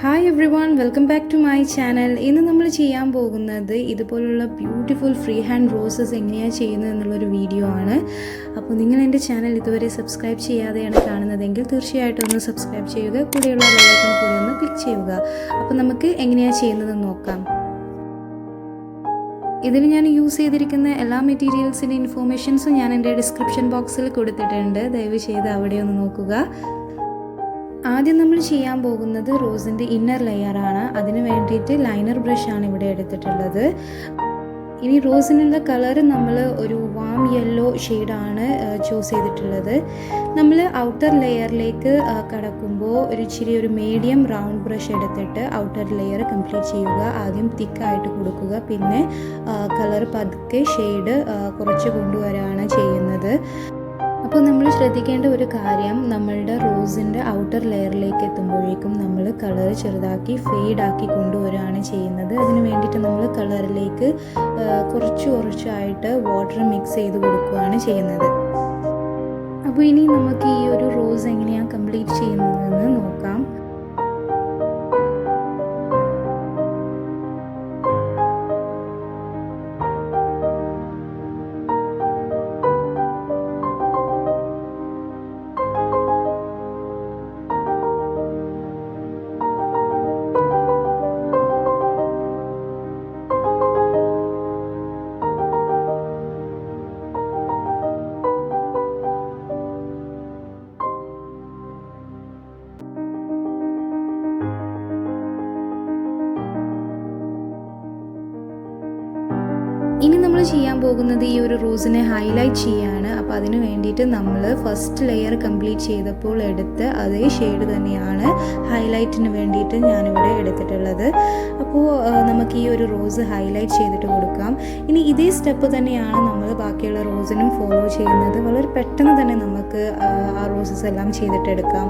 Hi everyone, welcome back to my channel. ഇന്ന് നമ്മൾ ചെയ്യാൻ പോകുന്നത് ഇതുപോലുള്ള ബ്യൂട്ടിഫുൾ ഫ്രീ ഹാൻഡ് റോസസ് എങ്ങനെയാണ് ചെയ്യുന്നത് എന്നുള്ളൊരു വീഡിയോ ആണ്. അപ്പോൾ നിങ്ങൾ എൻ്റെ ചാനൽ ഇതുവരെ സബ്സ്ക്രൈബ് ചെയ്യാതെയാണ് കാണുന്നതെങ്കിൽ തീർച്ചയായിട്ടും ഒന്ന് സബ്സ്ക്രൈബ് ചെയ്യുക, കൂടെയുള്ള ബെൽ ഐക്കൺ കൂടി ഒന്ന് ക്ലിക്ക് ചെയ്യുക. അപ്പോൾ നമുക്ക് എങ്ങനെയാണ് ചെയ്യുന്നതെന്ന് നോക്കാം. ഇതിന് ഞാൻ യൂസ് ചെയ്തിരിക്കുന്ന എല്ലാ മെറ്റീരിയൽസിൻ്റെ ഇൻഫോർമേഷൻസും ഞാൻ എൻ്റെ ഡിസ്ക്രിപ്ഷൻ ബോക്സിൽ കൊടുത്തിട്ടുണ്ട്. ദയവ് ചെയ്ത് അവിടെ ഒന്ന് നോക്കുക. ആദ്യം നമ്മൾ ചെയ്യാൻ പോകുന്നത് റോസിൻ്റെ ഇന്നർ ലെയറാണ്. അതിന് വേണ്ടിയിട്ട് ലൈനർ ബ്രഷാണ് ഇവിടെ എടുത്തിട്ടുള്ളത്. ഇനി റോസിനുള്ള കളർ നമ്മൾ ഒരു വാം യെല്ലോ ഷെയ്ഡാണ് ചൂസ് ചെയ്തിട്ടുള്ളത്. നമ്മൾ ഔട്ടർ ലെയറിലേക്ക് കടക്കുമ്പോൾ ഒരു മീഡിയം റൗണ്ട് ബ്രഷ് എടുത്തിട്ട് ഔട്ടർ ലെയർ കംപ്ലീറ്റ് ചെയ്യുക. ആദ്യം തിക്കായിട്ട് കൊടുക്കുക, പിന്നെ കളർ പതുക്കെ ഷെയ്ഡ് കുറച്ച് കൊണ്ടുവരാണ് ചെയ്യുന്നത്. അപ്പോൾ നമ്മൾ ശ്രദ്ധിക്കേണ്ട ഒരു കാര്യം, നമ്മളുടെ റോസിൻ്റെ ഔട്ടർ ലെയറിലേക്ക് എത്തുമ്പോഴേക്കും നമ്മൾ കളർ ചെറുതാക്കി ഫെയ്ഡാക്കി കൊണ്ടുവരികയാണ് ചെയ്യുന്നത്. അതിന് വേണ്ടിയിട്ട് നമ്മൾ കളറിലേക്ക് കുറച്ചായിട്ട് വാട്ടർ മിക്സ് ചെയ്ത് കൊടുക്കുകയാണ് ചെയ്യുന്നത്. അപ്പോൾ ഇനി നമുക്ക് ഈ ഒരു റോസ് എങ്ങനെയാണ് കംപ്ലീറ്റ് ചെയ്യുന്നതെന്ന് നോക്കാം. ഇനി നമ്മൾ ചെയ്യാൻ പോകുന്നത് ഈ ഒരു റോസിനെ ഹൈലൈറ്റ് ചെയ്യാണ്. അപ്പോൾ അതിന് വേണ്ടിയിട്ട് നമ്മൾ ഫസ്റ്റ് ലെയർ കംപ്ലീറ്റ് ചെയ്തപ്പോൾ എടുത്ത അതേ ഷെയ്ഡ് തന്നെയാണ് ഹൈലൈറ്റിന് വേണ്ടിയിട്ട് ഞാനിവിടെ എടുത്തിട്ടുള്ളത്. അപ്പോൾ നമുക്ക് ഈ ഒരു റോസ് ഹൈലൈറ്റ് ചെയ്തിട്ട് കൊടുക്കാം. ഇനി ഇതേ സ്റ്റെപ്പ് തന്നെയാണ് നമ്മൾ ബാക്കിയുള്ള റോസിനും ഫോളോ ചെയ്യുന്നത്. വളരെ പെട്ടെന്ന് തന്നെ നമുക്ക് ആ റോസസ് എല്ലാം ചെയ്തിട്ടെടുക്കാം.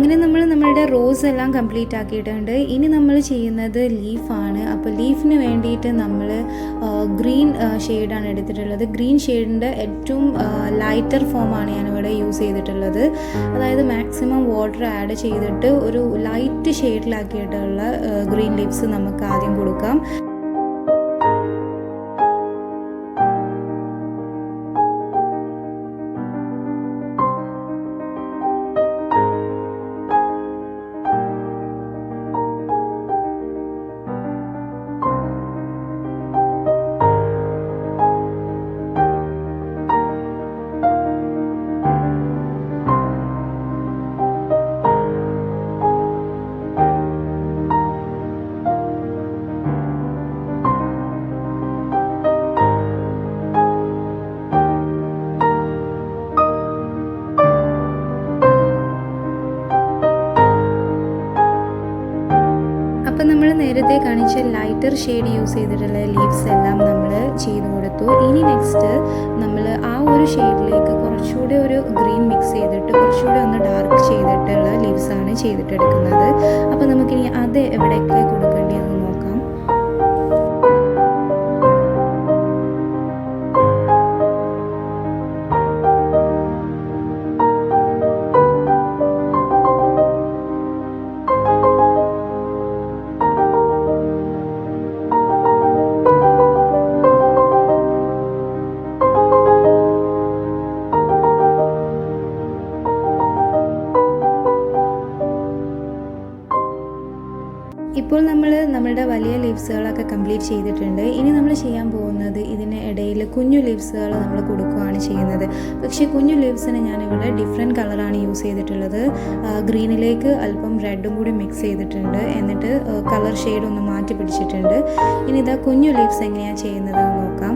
അങ്ങനെ നമ്മളുടെ റോസ് എല്ലാം കംപ്ലീറ്റ് ആക്കിയിട്ടുണ്ട്. ഇനി നമ്മൾ ചെയ്യുന്നത് ലീഫാണ്. അപ്പോൾ ലീഫിന് വേണ്ടിയിട്ട് നമ്മൾ ഗ്രീൻ ഷെയ്ഡാണ് എടുത്തിട്ടുള്ളത്. ഗ്രീൻ ഷെയ്ഡിൻ്റെ ഏറ്റവും ലൈറ്റർ ഫോമാണ് ഞാനിവിടെ യൂസ് ചെയ്തിട്ടുള്ളത്. അതായത് മാക്സിമം വാട്ടർ ആഡ് ചെയ്തിട്ട് ഒരു ലൈറ്റ് ഷെയ്ഡിലാക്കിയിട്ടുള്ള ഗ്രീൻ ലീവ്സ് നമുക്ക് ആദ്യം കൊടുക്കാം. അപ്പം നമ്മൾ നേരത്തെ കാണിച്ച ലൈറ്റർ ഷെയ്ഡ് യൂസ് ചെയ്തിട്ടുള്ള ലീവ്സ് എല്ലാം നമ്മൾ ചെയ്ത് കൊടുത്തു. ഇനി നെക്സ്റ്റ് നമ്മൾ ആ ഒരു ഷെയ്ഡിലേക്ക് കുറച്ചുകൂടെ ഒരു ഗ്രീൻ മിക്സ് ചെയ്തിട്ട് കുറച്ചുകൂടെ ഒന്ന് ഡാർക്ക് ചെയ്തിട്ടുള്ള ലീവ്സാണ് ചെയ്തിട്ടെടുക്കുന്നത്. അപ്പോൾ നമുക്കിനി അത് എവിടെയൊക്കെ കൊടുക്കേണ്ടതെന്ന് നോക്കാം. ഇപ്പോൾ നമ്മളുടെ വലിയ ലീവ്സുകളൊക്കെ കംപ്ലീറ്റ് ചെയ്തിട്ടുണ്ട്. ഇനി നമ്മൾ ചെയ്യാൻ പോകുന്നത് ഇതിന് ഇടയിൽ കുഞ്ഞു ലീവ്സുകൾ നമ്മൾ കൊടുക്കുകയാണ് ചെയ്യുന്നത്. പക്ഷേ കുഞ്ഞു ലീവ്സിന് ഞാനിവിടെ ഡിഫറെൻറ്റ് കളറാണ് യൂസ് ചെയ്തിട്ടുള്ളത്. ഗ്രീനിലേക്ക് അല്പം റെഡും കൂടി മിക്സ് ചെയ്തിട്ടുണ്ട്. എന്നിട്ട് കളർ ഷെയ്ഡ് ഒന്ന് മാറ്റി പിടിച്ചിട്ടുണ്ട്. ഇനി ഇതാ കുഞ്ഞു ലീവ്സ് എങ്ങനെയാണ് ചെയ്യുന്നതെന്ന് നോക്കാം.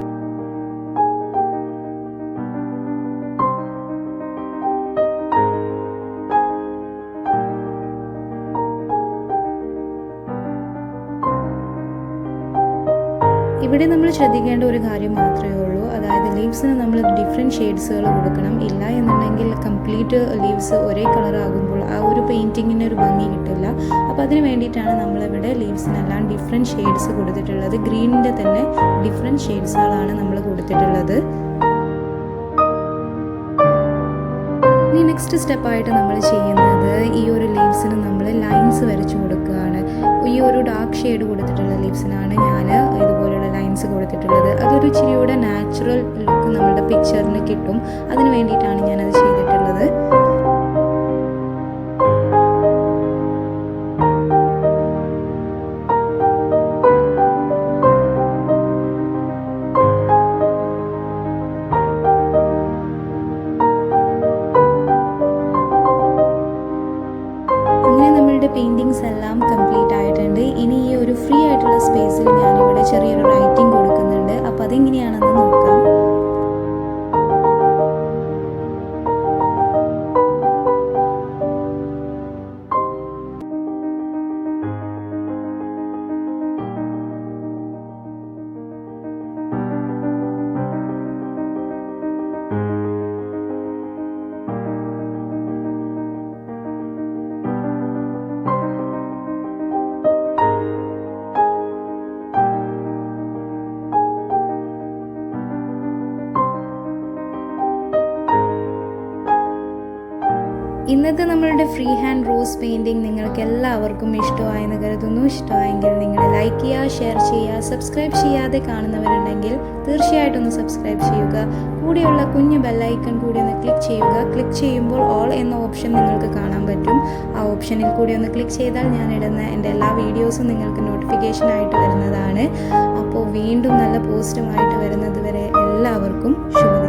ഇവിടെ നമ്മൾ ശ്രദ്ധിക്കേണ്ട ഒരു കാര്യം മാത്രമേ ഉള്ളൂ. അതായത് ലീവ്സിന് നമ്മൾ ഡിഫറെൻറ്റ് ഷെയ്ഡ്സുകൾ കൊടുക്കണം. ഇല്ല എന്നുണ്ടെങ്കിൽ കംപ്ലീറ്റ് ലീവ്സ് ഒരേ കളറാകുമ്പോൾ ആ ഒരു പെയിൻറ്റിങ്ങിന് ഒരു ഭംഗി കിട്ടില്ല. അപ്പോൾ അതിന് വേണ്ടിയിട്ടാണ് നമ്മളിവിടെ ലീവ്സിനെല്ലാം ഡിഫറെൻറ്റ് ഷെയ്ഡ്സ് കൊടുത്തിട്ടുള്ളത്. ഗ്രീനിൻ്റെ തന്നെ ഡിഫറെൻറ്റ് ഷെയ്ഡ്സുകളാണ് നമ്മൾ കൊടുത്തിട്ടുള്ളത്. ഇനി നെക്സ്റ്റ് സ്റ്റെപ്പായിട്ട് നമ്മൾ ചെയ്യുന്നത് ഈ ഒരു ലീവ്സിന് നമ്മൾ ലൈൻസ് വരച്ചു കൊടുക്കുകയാണ്. ഈ ഒരു ഡാർക്ക് ഷെയ്ഡ് കൊടുത്തിട്ടുള്ള ലീവ്സിനാണ് ഞാൻ ഇതുപോലുള്ള ലൈൻസ് കൊടുത്തിട്ടുള്ളത്. അതൊരു ഇച്ചിരിയുടെ നാച്ചുറൽ ലുക്ക് നമ്മുടെ പിക്ചറിന് കിട്ടും. അതിന് വേണ്ടിയിട്ടാണ് ഞാനത് ചെയ്തിട്ടുള്ളത്. പെയിൻറ്റിങ്സ് എല്ലാം കംപ്ലീറ്റ് ആയിട്ടുണ്ട്. ഇനി ഈ ഒരു ഫ്രീ ആയിട്ടുള്ള സ്പേസിൽ ഞാനിവിടെ ചെറിയൊരു റൈറ്റിംഗ് കൊടുക്കുന്നുണ്ട്. അപ്പോൾ അതെങ്ങനെയാണെന്ന് നോക്കാം. ഇന്നത്തെ നമ്മളുടെ ഫ്രീ ഹാൻഡ് റോസ് പെയിൻറ്റിങ് നിങ്ങൾക്ക് എല്ലാവർക്കും ഇഷ്ടമായെന്ന് കരുതുന്നു. ഇഷ്ടമായെങ്കിൽ നിങ്ങൾ ലൈക്ക് ചെയ്യുക, ഷെയർ ചെയ്യുക. സബ്സ്ക്രൈബ് ചെയ്യാതെ കാണുന്നവരുണ്ടെങ്കിൽ തീർച്ചയായിട്ടും ഒന്ന് സബ്സ്ക്രൈബ് ചെയ്യുക. കൂടെയുള്ള കുഞ്ഞു ബെല്ലൈക്കൺ കൂടി ഒന്ന് ക്ലിക്ക് ചെയ്യുക. ക്ലിക്ക് ചെയ്യുമ്പോൾ ഓൾ എന്ന ഓപ്ഷൻ നിങ്ങൾക്ക് കാണാൻ പറ്റും. ആ ഓപ്ഷനിൽ കൂടി ഒന്ന് ക്ലിക്ക് ചെയ്താൽ ഞാനിടുന്ന എൻ്റെ എല്ലാ വീഡിയോസും നിങ്ങൾക്ക് നോട്ടിഫിക്കേഷനായിട്ട് വരുന്നതാണ്. അപ്പോൾ വീണ്ടും നല്ല പോസ്റ്റുമായിട്ട് വരുന്നത് വരെ എല്ലാവർക്കും ശുഭദിനം.